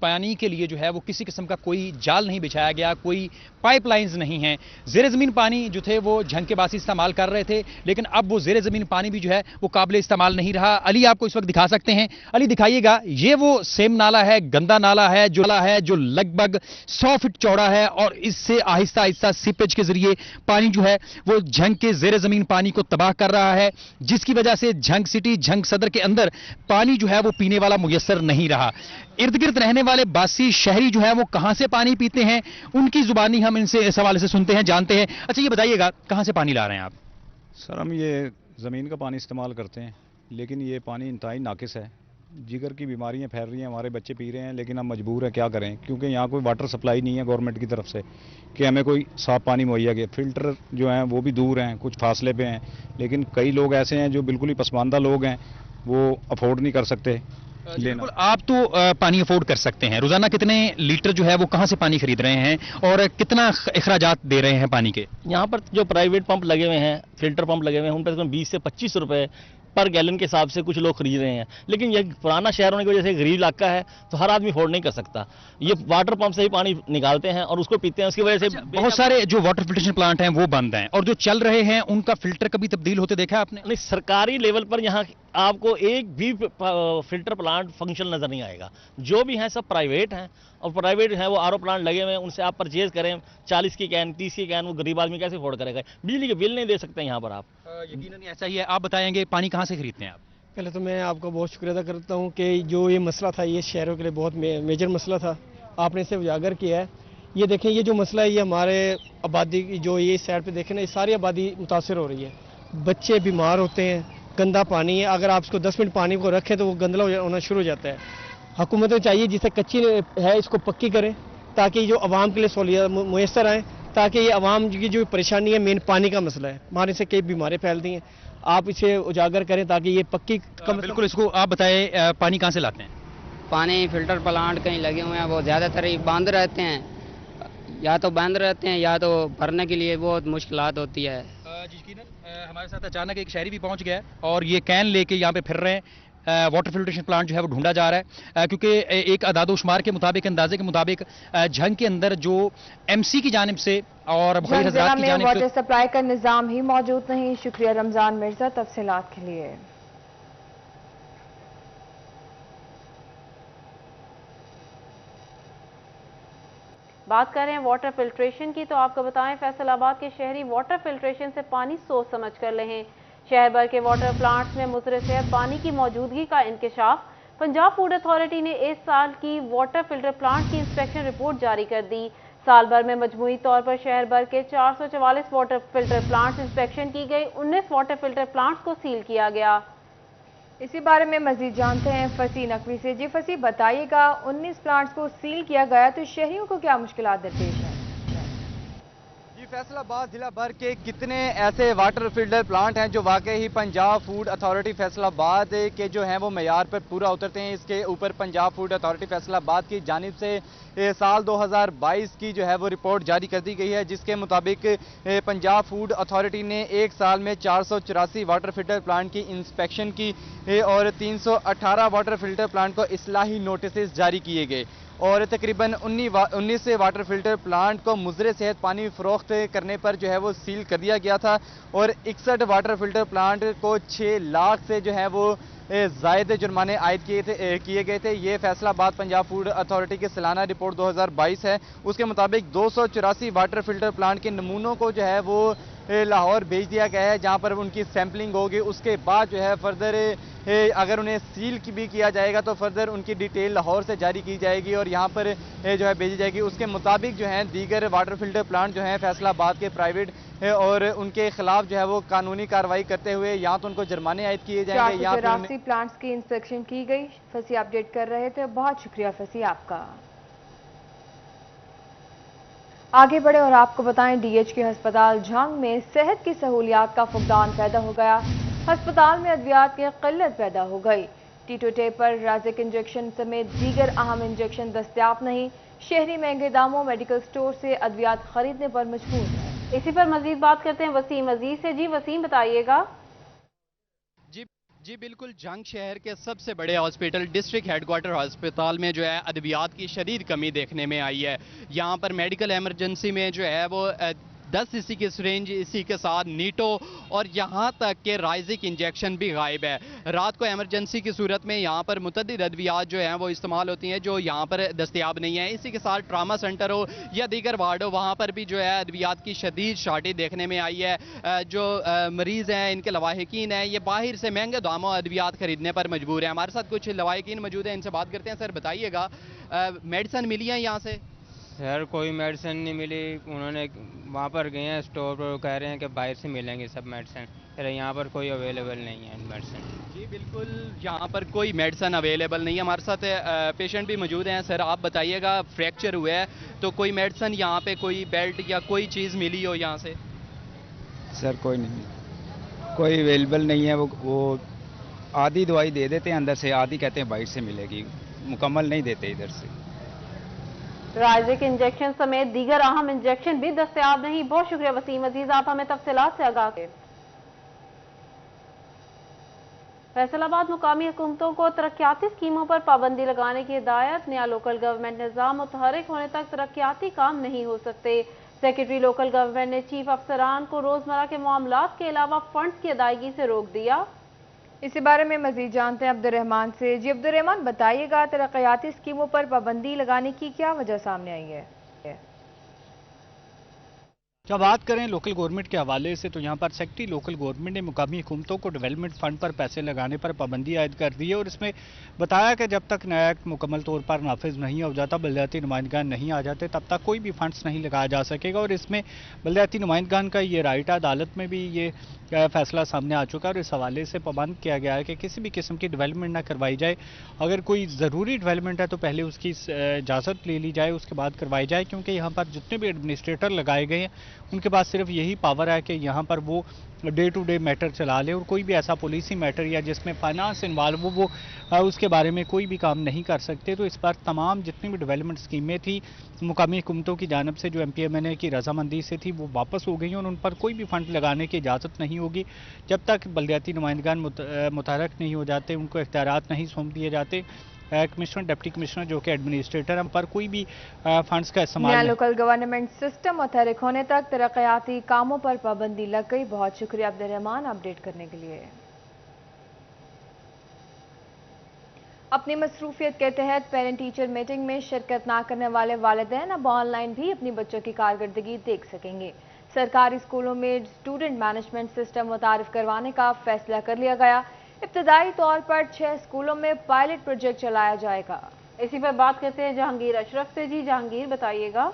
پانی کے لیے جو ہے وہ کسی قسم کا کوئی جال نہیں بچھایا گیا, کوئی پائپ لائنز نہیں ہیں. زیر زمین پانی جو تھے وہ جھنگ کے باعث استعمال کر رہے تھے, لیکن اب وہ زیر زمین پانی بھی جو ہے وہ قابل استعمال نہیں رہا. علی آپ کو اس وقت دکھا سکتے ہیں, علی دکھائیے گا, یہ وہ سیم نالا ہے, گندا نالا ہے جو لگ بھگ 100 فٹ چوڑا ہے, اور اس سے آہستہ آہستہ سیپیج کے ذریعے پانی جو ہے وہ جھنگ کے زیر زمین پانی کو تباہ کر رہا ہے, جس کی وجہ سے جھنگ سٹی, جھنگ صدر کے اندر پانی جو ہے وہ پینے والا میسر نہیں رہا. ارد گرد رہنے والے باسی شہری جو ہے وہ کہاں سے پانی پیتے ہیں, ان کی زبانی ہم ان سے اس حوالے سے سنتے ہیں, جانتے ہیں. اچھا یہ بتائیے گا کہاں سے پانی لا رہے ہیں آپ؟ سر ہم یہ زمین کا پانی استعمال کرتے ہیں, لیکن یہ پانی انتہائی ناقص ہے. جگر کی بیماریاں پھیل رہی ہیں, ہمارے بچے پی رہے ہیں, لیکن ہم مجبور ہیں, کیا کریں, کیونکہ یہاں کوئی واٹر سپلائی نہیں ہے گورنمنٹ کی طرف سے کہ ہمیں کوئی صاف پانی مہیا گیا. فلٹر جو ہیں وہ بھی دور ہیں, کچھ فاصلے پہ ہیں, لیکن کئی لوگ ایسے ہیں جو بالکل ہی پسماندہ لوگ ہیں, وہ افورڈ نہیں کر سکتے. بالکل, آپ تو پانی افورڈ کر سکتے ہیں. روزانہ کتنے لیٹر جو ہے وہ کہاں سے پانی خرید رہے ہیں, اور کتنا اخراجات دے رہے ہیں پانی کے؟ یہاں پر جو پرائیویٹ پمپ لگے ہوئے ہیں, فلٹر پمپ لگے ہوئے ہیں, ان پر 20 سے 25 روپے پر گیلن کے حساب سے کچھ لوگ خرید رہے ہیں. لیکن یہ پرانا شہر ہونے کی وجہ سے غریب علاقہ ہے, تو ہر آدمی افورڈ نہیں کر سکتا. یہ واٹر پمپ سے ہی پانی نکالتے ہیں اور اس کو پیتے ہیں. اس کی وجہ سے بہت سارے جو واٹر فلٹریشن پلانٹ ہیں وہ بند ہیں, اور جو چل رہے ہیں ان کا فلٹر کبھی تبدیل ہوتے دیکھا آپ نے؟ نہیں, سرکاری لیول پر یہاں آپ کو ایک بھی فلٹر پلانٹ فنکشن نظر نہیں آئے گا. جو بھی ہیں سب پرائیویٹ ہیں, اور پرائیویٹ ہیں وہ RO پلانٹ لگے ہوئے ہیں. ان سے آپ پرچیز کریں 40 کی کین, 30 کی کین, وہ غریب آدمی کیسے افورڈ کرے گا؟ بجلی کے بل نہیں دے سکتے یہاں پر آپ. یقیناً ایسا ہی ہے. آپ بتائیں گے پانی کہاں سے خریدتے ہیں آپ؟ پہلے تو میں آپ کا بہت شکریہ ادا کرتا ہوں کہ جو یہ مسئلہ تھا یہ شہروں کے لیے بہت میجر مسئلہ تھا, آپ نے اسے اجاگر کیا ہے. یہ دیکھیں, یہ جو مسئلہ ہے یہ ہمارے آبادی کی جو یہ سائڈ پہ دیکھیں نا, یہ ساری آبادی متاثر ہو رہی ہے. بچے بیمار ہوتے ہیں, گندا پانی ہے, اگر آپ اس کو 10 منٹ پانی کو رکھیں تو وہ گندلا ہونا شروع ہو جاتا ہے. حکومت کو چاہیے جسے کچی ہے اس کو پکی کریں, تاکہ جو عوام کے لیے سہولیات میسر آئیں, تاکہ یہ عوام کی جو پریشانی ہے مین پانی کا مسئلہ ہے, ہمارے سے کئی بیماریاں پھیلتی ہیں, آپ اسے اجاگر کریں تاکہ یہ پکی. بالکل, اس کو آپ بتائیں پانی کہاں سے لاتے ہیں؟ پانی فلٹر پلانٹ کہیں لگے ہوئے ہیں, وہ زیادہ تر بند رہتے ہیں, یا تو بند رہتے ہیں یا تو بھرنے کے لیے بہت مشکلات ہوتی ہے. ہمارے ساتھ اچانک ایک شہری بھی پہنچ گیا ہے, اور یہ کین لے کے یہاں پہ پھر رہے ہیں. واٹر فلٹریشن پلانٹ جو ہے وہ ڈھونڈا جا رہا ہے, کیونکہ ایک اعداد و شمار کے مطابق, اندازے کے مطابق جھنگ کے اندر جو MC کی جانب سے اور بخاری حضرات کی جانب سے واٹر سپلائی کا نظام ہی موجود نہیں. شکریہ رمضان مرزا تفصیلات کے لیے. بات کر رہے ہیں واٹر فلٹریشن کی, تو آپ کو بتائیں فیصل آباد کے شہری واٹر فلٹریشن سے پانی سوچ سمجھ کر لیں. شہر بھر کے واٹر پلانٹس میں مضر صحت پانی کی موجودگی کا انکشاف. پنجاب فوڈ اتھارٹی نے اس سال کی واٹر فلٹر پلانٹ کی انسپیکشن رپورٹ جاری کر دی. سال بھر میں مجموعی طور پر شہر بھر کے 444 واٹر فلٹر پلانٹس انسپیکشن کی گئی. 19 واٹر فلٹر پلانٹس کو سیل کیا گیا. اسی بارے میں مزید جانتے ہیں فصیح نقوی سے. جی فصیح, بتائیے گا 19 پلانٹس کو سیل کیا گیا, تو شہریوں کو کیا مشکلات درپیش ہیں؟ فیصل آباد ضلع بھر کے کتنے ایسے واٹر فلٹر پلانٹ ہیں جو واقعی پنجاب فوڈ اتھارٹی فیصل آباد کے جو ہیں وہ معیار پر پورا اترتے ہیں. اس کے اوپر پنجاب فوڈ اتھارٹی فیصل آباد کی جانب سے سال 2022 کی جو ہے وہ رپورٹ جاری کر دی گئی ہے, جس کے مطابق پنجاب فوڈ اتھارٹی نے ایک سال میں 484 واٹر فلٹر پلانٹ کی انسپیکشن کی, اور 318 واٹر فلٹر پلانٹ کو اصلاحی نوٹسز جاری کیے گئے, اور تقریباً 19 واٹر فلٹر پلانٹ کو مضر صحت پانی فروخت کرنے پر جو ہے وہ سیل کر دیا گیا تھا, اور 61 واٹر فلٹر پلانٹ کو 6 لاکھ سے جو ہے وہ زائد جرمانے عائد کیے گئے تھے. یہ فیصل آباد پنجاب فوڈ اتھارٹی کی سالانہ رپورٹ 2022 ہے. اس کے مطابق 284 واٹر فلٹر پلانٹ کے نمونوں کو جو ہے وہ لاہور بھیج دیا گیا ہے, جہاں پر ان کی سیمپلنگ ہوگی. اس کے بعد جو ہے فردر اگر انہیں سیل بھی کیا جائے گا تو فردر ان کی ڈیٹیل لاہور سے جاری کی جائے گی اور یہاں پر جو ہے بھیجی جائے گی. اس کے مطابق جو ہیں دیگر واٹر فلٹر پلانٹ جو ہیں فیصل آباد کے پرائیویٹ, اور ان کے خلاف جو ہے وہ قانونی کارروائی کرتے ہوئے یا تو ان کو جرمانے عائد کیے جائیں گے, یا 484 پلانٹس کی انسپیکشن کی گئی. فصیح اپڈیٹ کر رہے تھے, بہت شکریہ فصیح آپ کا. آگے بڑھے اور آپ کو بتائیں DH کے ہسپتال جھنگ میں صحت کی سہولیات کا فقدان پیدا ہو گیا. ہسپتال میں ادویات کی قلت پیدا ہو گئی. ٹیٹو ٹیپر, رازق انجیکشن سمیت دیگر اہم انجیکشن دستیاب نہیں. شہری مہنگے داموں میڈیکل سٹور سے ادویات خریدنے پر مجبور ہیں. اسی پر مزید بات کرتے ہیں وسیم عزیز سے. جی وسیم, بتائیے گا. جی بالکل، جنگ شہر کے سب سے بڑے ہاسپٹل ڈسٹرکٹ ہیڈ کوارٹر ہسپتال میں جو ہے ادویات کی شدید کمی دیکھنے میں آئی ہے۔ یہاں پر میڈیکل ایمرجنسی میں جو ہے وہ 10 cc کی سرنج، اسی کے ساتھ نیٹو اور یہاں تک کہ رائزک انجیکشن بھی غائب ہے۔ رات کو ایمرجنسی کی صورت میں یہاں پر متعدد ادویات جو ہیں وہ استعمال ہوتی ہیں جو یہاں پر دستیاب نہیں ہیں۔ اسی کے ساتھ ٹراما سینٹر ہو یا دیگر وارڈ ہو، وہاں پر بھی جو ہے ادویات کی شدید شارٹیج دیکھنے میں آئی ہے۔ جو مریض ہیں، ان کے لواحقین ہیں، یہ باہر سے مہنگے داموں ادویات خریدنے پر مجبور ہیں۔ ہمارے ساتھ کچھ لواحقین موجود ہیں، ان سے بات کرتے ہیں۔ سر بتائیے گا، میڈیسن ملی ہیں یہاں سے؟ سر کوئی میڈیسن نہیں ملی، انہوں نے وہاں پر گئے ہیں اسٹور پر، کہہ رہے ہیں کہ باہر سے ملیں گے سب میڈیسن، پھر یہاں پر کوئی اویلیبل نہیں ہے میڈیسن۔ جی بالکل، یہاں پر کوئی میڈیسن اویلیبل نہیں ہے۔ ہمارے ساتھ پیشنٹ بھی موجود ہیں۔ سر آپ بتائیے گا، فریکچر ہوا ہے تو کوئی میڈیسن یہاں پہ، کوئی بیلٹ یا کوئی چیز ملی ہو یہاں سے؟ سر کوئی نہیں، کوئی اویلیبل نہیں ہے۔ وہ آدھی دوائی دے دیتے ہیں اندر سے، آدھی کہتے ہیں باہر سے ملے گی، مکمل نہیں دیتے ادھر سے۔ رائزک انجیکشن سمیت دیگر اہم انجیکشن بھی دستیاب نہیں۔ بہت شکریہ وسیم عزیز، آپ ہمیں تفصیلات سے آگاہ کریں۔ فیصل آباد مقامی حکومتوں کو ترقیاتی اسکیموں پر پابندی لگانے کی ہدایت۔ نیا لوکل گورنمنٹ نظام متحرک ہونے تک ترقیاتی کام نہیں ہو سکتے۔ سیکرٹری لوکل گورنمنٹ نے چیف افسران کو روزمرہ کے معاملات کے علاوہ فنڈز کی ادائیگی سے روک دیا۔ اسی بارے میں مزید جانتے ہیں عبد الرحمان سے۔ جی عبد الرحمان، بتائیے گا ترقیاتی اسکیموں پر پابندی لگانے کی کیا وجہ سامنے آئی ہے؟ جب بات کریں لوکل گورنمنٹ کے حوالے سے تو یہاں پر سیکرٹری لوکل گورنمنٹ نے مقامی حکومتوں کو ڈیولپمنٹ فنڈ پر پیسے لگانے پر پابندی عائد کر دی ہے، اور اس میں بتایا کہ جب تک نیا ایکٹ مکمل طور پر نافذ نہیں ہو جاتا، بلدیاتی نمائندگان نہیں آ جاتے، تب تک کوئی بھی فنڈز نہیں لگایا جا سکے گا۔ اور اس میں بلدیاتی نمائندگان کا یہ رائٹ ہے، عدالت میں بھی یہ فیصلہ سامنے آ چکا ہے، اور اس حوالے سے پابند کیا گیا ہے کہ کسی بھی قسم کی ڈیولپمنٹ نہ کروائی جائے۔ اگر کوئی ضروری ڈیولپمنٹ ہے تو پہلے اس کی اجازت لے لی جائے، اس کے بعد کروائی جائے، کیونکہ یہاں پر جتنے بھی ایڈمنسٹریٹر لگائے گئے ہیں ان کے پاس صرف یہی پاور ہے کہ یہاں پر وہ ڈے ٹو ڈے میٹر چلا لے، اور کوئی بھی ایسا پالیسی میٹر یا جس میں فائنانس انوالو وہ اس کے بارے میں کوئی بھی کام نہیں کر سکتے۔ تو اس پر تمام جتنی بھی ڈیولپمنٹ اسکیمیں تھیں مقامی حکومتوں کی جانب سے جو ایم پی ایم این اے کی رضامندی سے تھی وہ واپس ہو گئی ہیں، اور ان پر کوئی بھی فنڈ لگانے کی اجازت نہیں ہوگی جب تک بلدیاتی نمائندگان متحرک نہیں ہو جاتے، ان کو اختیارات نہیں سونپ دیے جاتے۔ کمشنر، ڈپٹی کمشنر جو کہ ایڈمنسٹریٹر ہیں، پر کوئی بھی فنڈز کا استعمال نیا لوکل گورنمنٹ سسٹم متحرک ہونے تک ترقیاتی کاموں پر پابندی لگ گئی۔ بہت شکریہ عبد الرحمان اپڈیٹ کرنے کے لیے۔ اپنی مصروفیت کے تحت پیرنٹ ٹیچر میٹنگ میں شرکت نہ کرنے والے والدین اب آن لائن بھی اپنی بچوں کی کارکردگی دیکھ سکیں گے۔ سرکاری اسکولوں میں اسٹوڈنٹ مینجمنٹ سسٹم متعارف کروانے کا فیصلہ کر لیا گیا۔ ابتدائی طور پر 6 اسکولوں میں پائلٹ پروجیکٹ چلایا جائے گا۔ اسی پر بات کرتے ہیں جہانگیر اشرف سے۔ جی جہانگیر، بتائیے گا۔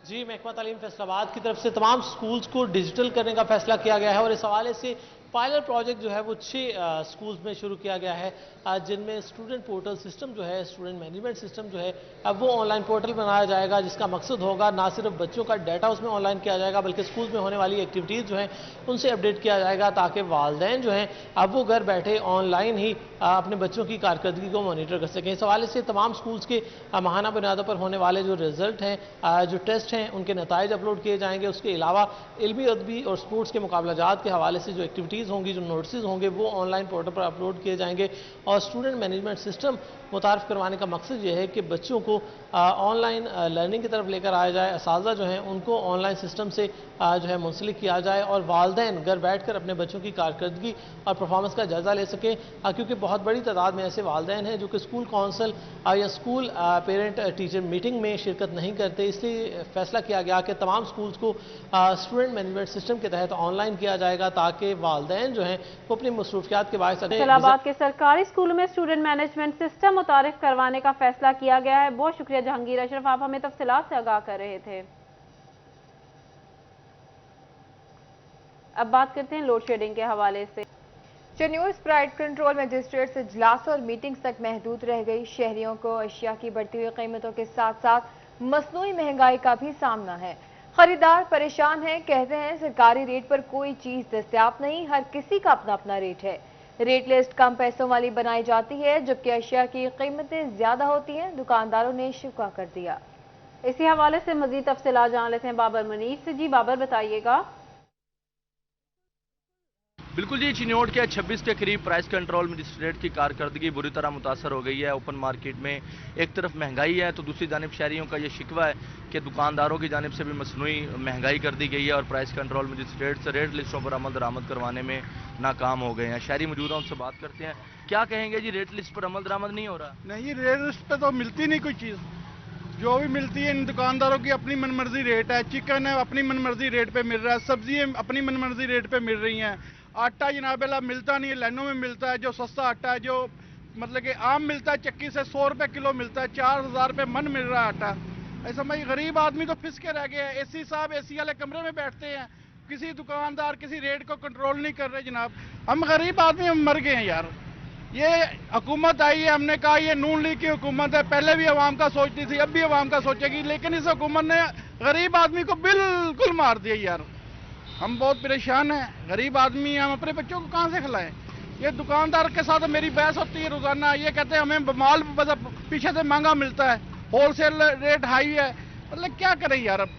جی، محکمہ تعلیم فیصل آباد کی طرف سے تمام سکولز کو ڈیجیٹل کرنے کا فیصلہ کیا گیا ہے، اور اس حوالے سے پائلٹ پروجیکٹ جو ہے وہ 6 سکولز میں شروع کیا گیا ہے، جن میں اسٹوڈنٹ پورٹل سسٹم جو ہے، اسٹوڈنٹ مینجمنٹ سسٹم جو ہے وہ آن لائن پورٹل بنایا جائے گا، جس کا مقصد ہوگا نہ صرف بچوں کا ڈیٹا اس میں آن لائن کیا جائے گا بلکہ سکولز میں ہونے والی ایکٹیویٹیز جو ہیں ان سے اپڈیٹ کیا جائے گا، تاکہ والدین جو ہیں اب وہ گھر بیٹھے آن لائن ہی اپنے بچوں کی کارکردگی کو مانیٹر کر سکیں۔ اس حوالے سے تمام سکولز کے ماہانہ بنیادوں پر ہونے والے جو رزلٹ ہیں، جو ٹیسٹ ہیں، ان کے نتائج اپلوڈ کیے جائیں گے۔ اس کے علاوہ علمی، ادبی اور سپورٹس کے مقابلہ جات کے حوالے سے جو ایکٹیویٹیز ہوں گی، جو نوٹسز ہوں گے، وہ on line portal per upload کیے جائیں گے۔ اور اسٹوڈنٹ مینجمنٹ سسٹم متعارف کروانے کا مقصد یہ ہے کہ بچوں کو آن لائن لرننگ کی طرف لے کر آیا جائے، اساتذہ جو ہیں ان کو آن لائن سسٹم سے جو ہے منسلک کیا جائے، اور والدین گھر بیٹھ کر اپنے بچوں کی کارکردگی اور پرفارمنس کا جائزہ لے سکیں، کیونکہ بہت بڑی تعداد میں ایسے والدین ہیں جو کہ اسکول کونسل یا اسکول پیرنٹ ٹیچر میٹنگ میں شرکت نہیں کرتے۔ اس لیے فیصلہ کیا گیا کہ تمام سکولز کو اسٹوڈنٹ مینجمنٹ سسٹم کے تحت آن لائن کیا جائے گا، تاکہ والدین جو ہیں وہ اپنی مصروفیات کے باعث فیصل آباد کے سرکاری اسکولوں میں اسٹوڈنٹ مینجمنٹ سسٹم متعارف کروانے کا فیصلہ کیا گیا ہے۔ بہت شکریہ جہانگیر اشرف، آپ ہمیں تفصیلات سے آگاہ کر رہے تھے۔ اب بات کرتے ہیں لوڈ شیڈنگ کے حوالے سے۔ چنیور پرائڈ کنٹرول مجسٹریٹس اجلاس اور میٹنگز تک محدود رہ گئی۔ شہریوں کو اشیاء کی بڑھتی ہوئی قیمتوں کے ساتھ ساتھ مصنوعی مہنگائی کا بھی سامنا ہے۔ خریدار پریشان ہیں، کہتے ہیں سرکاری ریٹ پر کوئی چیز دستیاب نہیں، ہر کسی کا اپنا اپنا ریٹ ہے۔ ریٹ لسٹ کم پیسوں والی بنائی جاتی ہے، جبکہ اشیاء کی قیمتیں زیادہ ہوتی ہیں۔ دکانداروں نے شکوہ کر دیا۔ اسی حوالے سے مزید تفصیلات جان لیتے ہیں بابر منیش سے۔ جی بابر، بتائیے گا۔ بالکل جی، چنیوٹ کے 26 کے قریب پرائس کنٹرول مجسٹریٹ کی کارکردگی بری طرح متاثر ہو گئی ہے۔ اوپن مارکیٹ میں ایک طرف مہنگائی ہے تو دوسری جانب شہریوں کا یہ شکوہ ہے کہ دکانداروں کی جانب سے بھی مصنوعی مہنگائی کر دی گئی ہے اور پرائس کنٹرول مجسٹریٹ سے ریٹ لسٹوں پر عمل درآمد کروانے میں ناکام ہو گئے ہیں۔ شہری موجود ہیں، ان سے بات کرتے ہیں۔ کیا کہیں گے جی، ریٹ لسٹ پر عمل درآمد نہیں ہو رہا؟ نہیں، ریٹ لسٹ پہ تو ملتی نہیں کوئی چیز، جو بھی ملتی ہے ان دکانداروں کی اپنی من مرضی ریٹ ہے۔ چکن ہے اپنی من مرضی ریٹ پہ مل رہا ہے، سبزی اپنی من مرضی ریٹ پہ مل رہی ہیں۔ آٹا جناب اللہ ملتا نہیں ہے، لائنوں میں ملتا ہے جو سستا آٹا ہے، جو مطلب کہ عام ملتا ہے چکی سے 100 روپے کلو ملتا ہے، 4000 روپے من مل رہا ہے آٹا۔ ایسا میں غریب آدمی تو پھنس کے رہ گیا ہے۔ اے سی صاحب اے سی والے کمرے میں بیٹھتے ہیں، کسی دکاندار کسی ریٹ کو کنٹرول نہیں کر رہے جناب۔ ہم غریب آدمی ہم مر گئے ہیں یار۔ یہ حکومت آئی ہے، ہم نے کہا یہ نون لیگ کی حکومت ہے، پہلے بھی عوام کا سوچتی تھی، اب بھی عوام کا سوچے گی، لیکن اس حکومت نے غریب آدمی کو بالکل مار دیا یار۔ ہم بہت پریشان ہیں، غریب آدمی ہیں، ہم اپنے بچوں کو کہاں سے کھلائیں؟ یہ دکاندار کے ساتھ میری بحث ہوتی ہے روزانہ، یہ کہتے ہیں ہمیں مال پیچھے سے مہنگا ملتا ہے، ہول سیل ریٹ ہائی ہے۔ مطلب کیا کریں یار؟ اب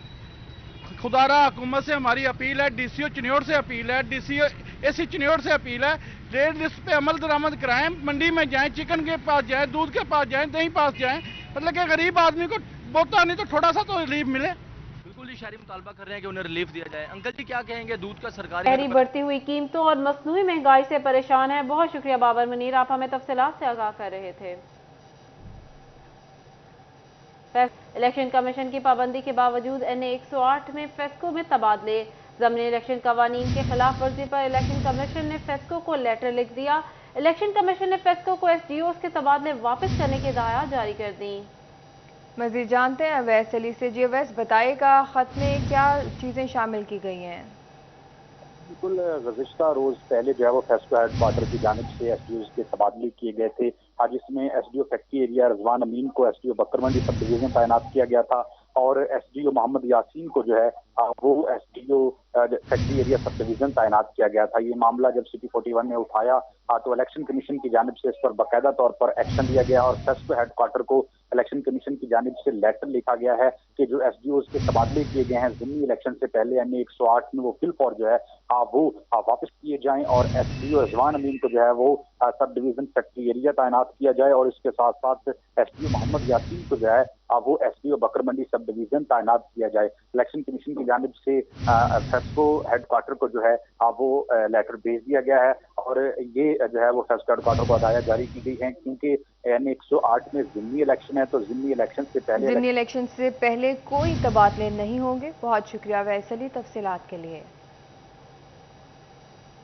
خدا را حکومت سے ہماری اپیل ہے، ڈی سی او چنیوٹ سے اپیل ہے، ڈی سی او اے سی چنیوٹ سے اپیل ہے، ریٹ لسٹ پہ عمل درآمد کرائیں، منڈی میں جائیں، چکن کے پاس جائیں، دودھ کے پاس جائیں، دہی پاس جائیں، مطلب کہ غریب آدمی کو بہتا نہیں تو تھوڑا سا تو ریلیف ملے۔ بالکل جی، شہری مطالبہ کر رہے ہیں کہ انہیں ریلیف دیا جائے۔ انکل جی کیا کہیں گے، دودھ کا سرکاری شہری بڑھتی ہوئی قیمتوں اور مصنوعی مہنگائی سے پریشان ہے۔ بہت شکریہ بابر منیر، آپ ہمیں تفصیلات سے آگاہ کر رہے تھے۔ الیکشن کمیشن کی پابندی کے باوجود NA 108 میں فیسکو میں تبادلے۔ ضمنی الیکشن قوانین کے خلاف ورزی پر الیکشن کمیشن نے فیسکو کو لیٹر لکھ دیا۔ الیکشن کمیشن نے فیسکو کو SDOs کے تبادلے واپس کرنے کی ہدایات جاری کر دیں۔ مزید جانتے ہیں اویس علی سے۔ جی اویس، بتائے گا خط میں کیا چیزیں شامل کی گئی ہیں؟ بالکل، گزشتہ روز پہلے جو ہے وہ فیسکو ہیڈ کوارٹر کی جانب سے SDOs کے تبادلے کیے گئے تھے۔ آج اس میں SDO فیکٹری ایریا رضوان امین کو SDO بکر منڈی سب ڈویژن تعینات کیا گیا تھا اور SDO محمد یاسین کو جو ہے وہ SDO فیکٹری ایریا سب ڈویژن تعینات کیا گیا تھا۔ یہ معاملہ جب سٹی 41 نے اٹھایا تو الیکشن کمیشن کی جانب سے اس پر باقاعدہ طور پر ایکشن لیا گیا اور فیسکو ہیڈ کوارٹر کو الیکشن کمیشن کی جانب سے لیٹر لکھا گیا ہے کہ جو SDOs کے تبادلے کیے گئے ہیں ضمنی الیکشن سے پہلے NA 108 میں وہ فل فور جو ہے وہ واپس کیے جائیں اور SDO رضوان امین کو جو ہے وہ سب ڈویژن فیکٹری ایریا تعینات کیا جائے اور اس کے ساتھ ساتھ SDO محمد یاسین کو جو ہے وہ SDO بکر منڈی سب ڈویژن تعینات کیا جائے۔ الیکشن کمیشن کی جانب سے فیسکو ہیڈ کوارٹر کو جو ہے وہ لیٹر بھیج دیا گیا ہے اور یہ جو ہے وہ فیسکو ہیڈ کوارٹر کو ہدایات جاری کی گئی ہیں کیونکہ NA 108 میں ضمنی الیکشن ہے تو ضمنی الیکشن سے پہلے کوئی تبادلے نہیں ہوں گے۔ بہت شکریہ اویس علی تفصیلات کے لیے۔